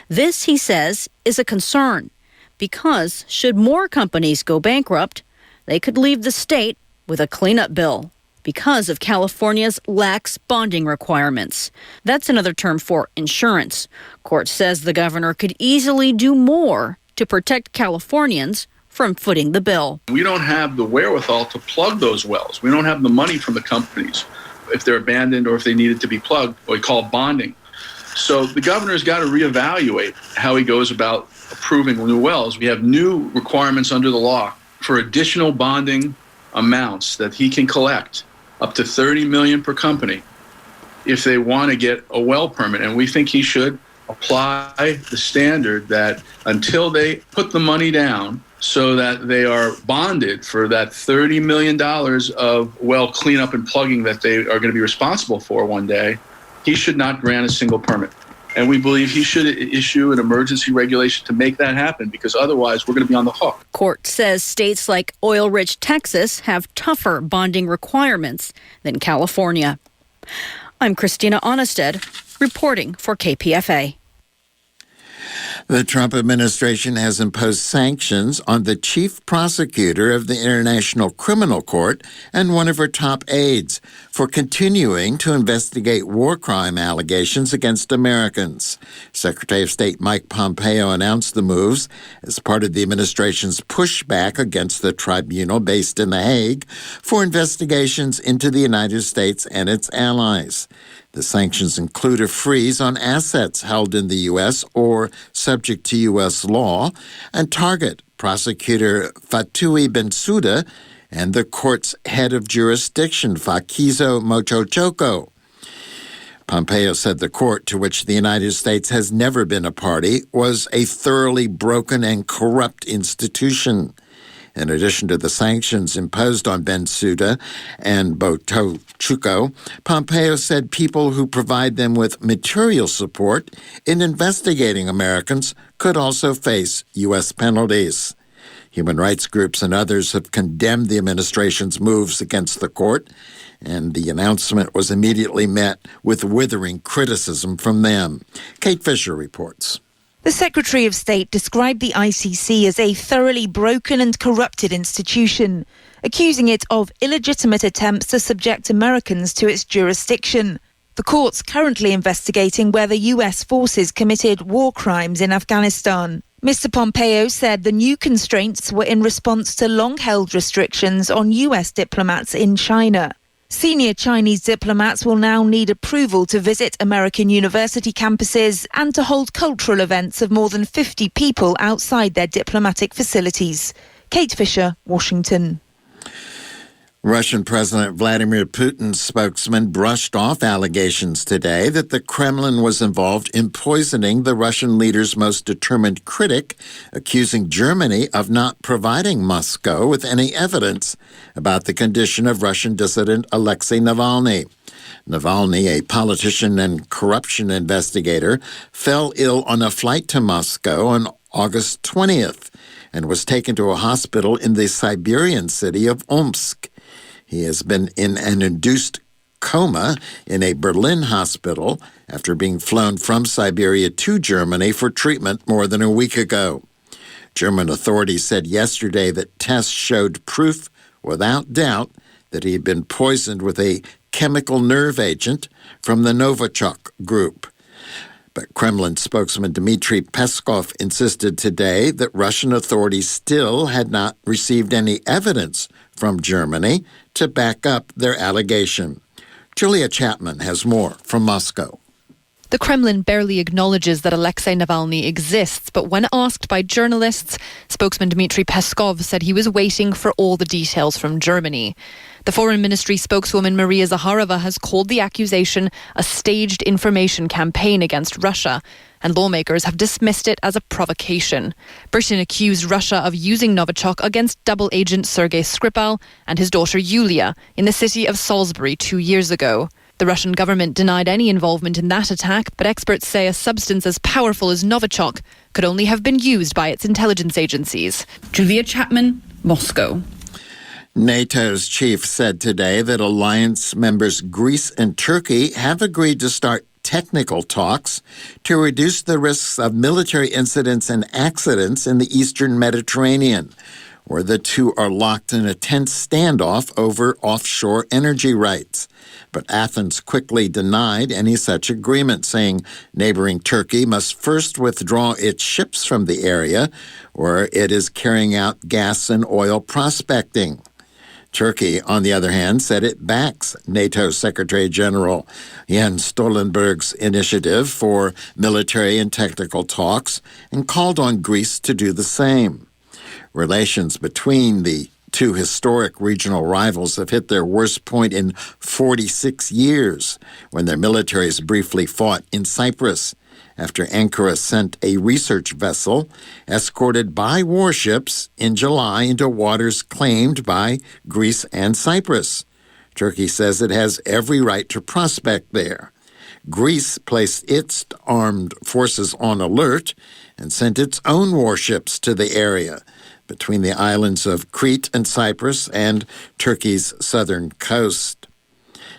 This, he says, is a concern because should more companies go bankrupt, they could leave the state with a cleanup bill because of California's lax bonding requirements. That's another term for insurance. Court says the governor could easily do more to protect Californians from footing the bill. We don't have the wherewithal to plug those wells. We don't have the money from the companies if they're abandoned or if they needed to be plugged, what we call bonding. So the governor's got to reevaluate how he goes about approving new wells. We have new requirements under the law for additional bonding amounts that he can collect, up to $30 million per company, if they want to get a well permit. And we think he should apply the standard that until they put the money down so that they are bonded for that $30 million of well cleanup and plugging that they are going to be responsible for one day, he should not grant a single permit. And we believe he should issue an emergency regulation to make that happen, because otherwise we're going to be on the hook. Court says states like oil-rich Texas have tougher bonding requirements than California. I'm Christina Onnested, reporting for KPFA. The Trump administration has imposed sanctions on the chief prosecutor of the International Criminal Court and one of her top aides for continuing to investigate war crime allegations against Americans. Secretary of State Mike Pompeo announced the moves as part of the administration's pushback against the tribunal based in The Hague for investigations into the United States and its allies. The sanctions include a freeze on assets held in the U.S. or subject to U.S. law and target prosecutor Fatoui Bensouda and the court's head of jurisdiction, Fakizo Mochochoko. Pompeo said the court, to which the United States has never been a party, was a thoroughly broken and corrupt institution. In addition to the sanctions imposed on Bensouda and Mochochoko, Pompeo said people who provide them with material support in investigating Americans could also face U.S. penalties. Human rights groups and others have condemned the administration's moves against the court, and the announcement was immediately met with withering criticism from them. Kate Fisher reports. The Secretary of State described the ICC as a thoroughly broken and corrupted institution, accusing it of illegitimate attempts to subject Americans to its jurisdiction. The court's currently investigating whether U.S. forces committed war crimes in Afghanistan. Mr. Pompeo said the new constraints were in response to long-held restrictions on U.S. diplomats in China. Senior Chinese diplomats will now need approval to visit American university campuses and to hold cultural events of more than 50 people outside their diplomatic facilities. Kate Fisher, Washington. Russian President Vladimir Putin's spokesman brushed off allegations today that the Kremlin was involved in poisoning the Russian leader's most determined critic, accusing Germany of not providing Moscow with any evidence about the condition of Russian dissident Alexei Navalny. Navalny, a politician and corruption investigator, fell ill on a flight to Moscow and August 20th and was taken to a hospital in the Siberian city of Omsk. He has been in an induced coma in a Berlin hospital after being flown from Siberia to Germany for treatment more than a week ago. German authorities said yesterday that tests showed proof without doubt that he had been poisoned with a chemical nerve agent from the Novichok group. But Kremlin spokesman Dmitry Peskov insisted today that Russian authorities still had not received any evidence from Germany to back up their allegation. Julia Chapman has more from Moscow. The Kremlin barely acknowledges that Alexei Navalny exists, but when asked by journalists, spokesman Dmitry Peskov said he was waiting for all the details from Germany. The Foreign Ministry spokeswoman Maria Zakharova has called the accusation a staged information campaign against Russia, and lawmakers have dismissed it as a provocation. Britain accused Russia of using Novichok against double agent Sergei Skripal and his daughter Yulia in the city of Salisbury 2 years ago. The Russian government denied any involvement in that attack, but experts say a substance as powerful as Novichok could only have been used by its intelligence agencies. Julia Chapman, Moscow. NATO's chief said today that alliance members Greece and Turkey have agreed to start technical talks to reduce the risks of military incidents and accidents in the eastern Mediterranean, where the two are locked in a tense standoff over offshore energy rights. But Athens quickly denied any such agreement, saying neighboring Turkey must first withdraw its ships from the area, where it is carrying out gas and oil prospecting. Turkey, on the other hand, said it backs NATO Secretary General Jens Stoltenberg's initiative for military and technical talks and called on Greece to do the same. Relations between the two historic regional rivals have hit their worst point in 46 years, when their militaries briefly fought in Cyprus, after Ankara sent a research vessel escorted by warships in July into waters claimed by Greece and Cyprus. Turkey says it has every right to prospect there. Greece placed its armed forces on alert and sent its own warships to the area between the islands of Crete and Cyprus and Turkey's southern coast.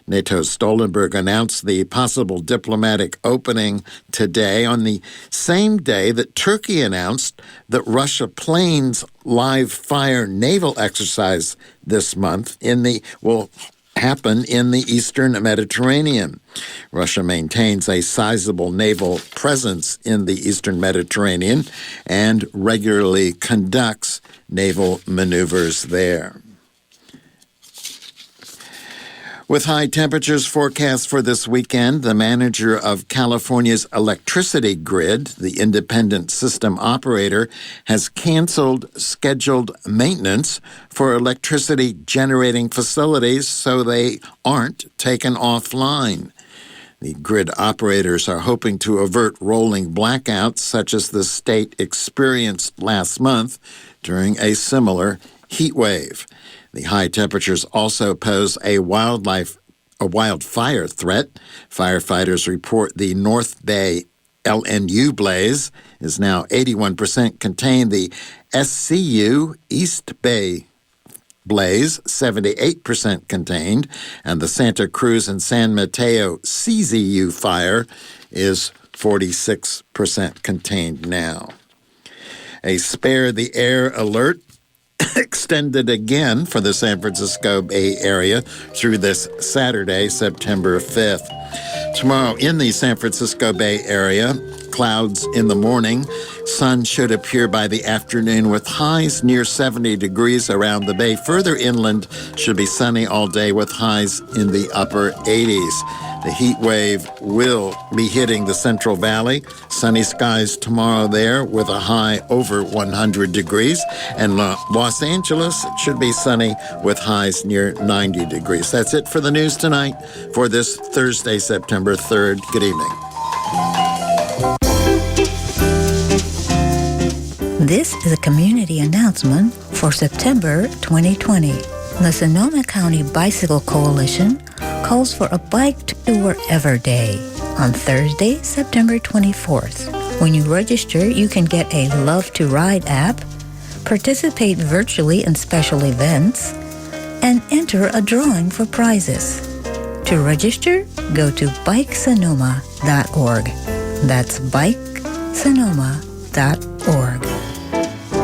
NATO's Stoltenberg announced the possible diplomatic opening today, on the same day that Turkey announced that Russia planes live fire naval exercise this month will happen in the eastern Mediterranean. Russia maintains a sizable naval presence in the eastern Mediterranean and regularly conducts naval maneuvers there. With high temperatures forecast for this weekend, the manager of California's electricity grid, the independent system operator, has canceled scheduled maintenance for electricity generating facilities so they aren't taken offline. The grid operators are hoping to avert rolling blackouts such as the state experienced last month during a similar heat wave. The high temperatures also pose a wildfire threat. Firefighters report the North Bay LNU blaze is now 81% contained. The SCU East Bay blaze, 78% contained. And the Santa Cruz and San Mateo CZU fire is 46% contained now. A spare the air alert extended again for the San Francisco Bay Area through this Saturday, September 5th. Tomorrow in the San Francisco Bay Area, clouds in the morning. Sun should appear by the afternoon with highs near 70 degrees around the bay. Further inland should be sunny all day with highs in the upper 80s. The heat wave will be hitting the Central Valley. Sunny skies tomorrow there with a high over 100 degrees. And Los Angeles should be sunny with highs near 90 degrees. That's it for the news tonight for this Thursday, September 3rd. Good evening. This is a community announcement for September 2020. The Sonoma County Bicycle Coalition calls for a Bike to Wherever Day on Thursday, September 24th. When you register, you can get a Love to Ride app, participate virtually in special events, and enter a drawing for prizes. To register, go to bikesonoma.org. That's bikesonoma.org.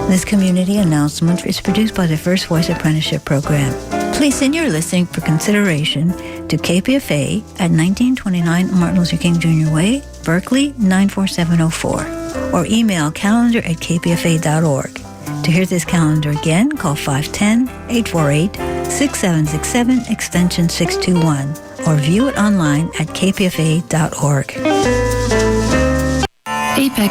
This community announcement is produced by the First Voice Apprenticeship Program. Please send your listing for consideration to KPFA at 1929 Martin Luther King Jr. Way, Berkeley 94704, or email calendar@kpfa.org. To hear this calendar again, call 510-848-6767 extension 621, or view it online at kpfa.org. APEC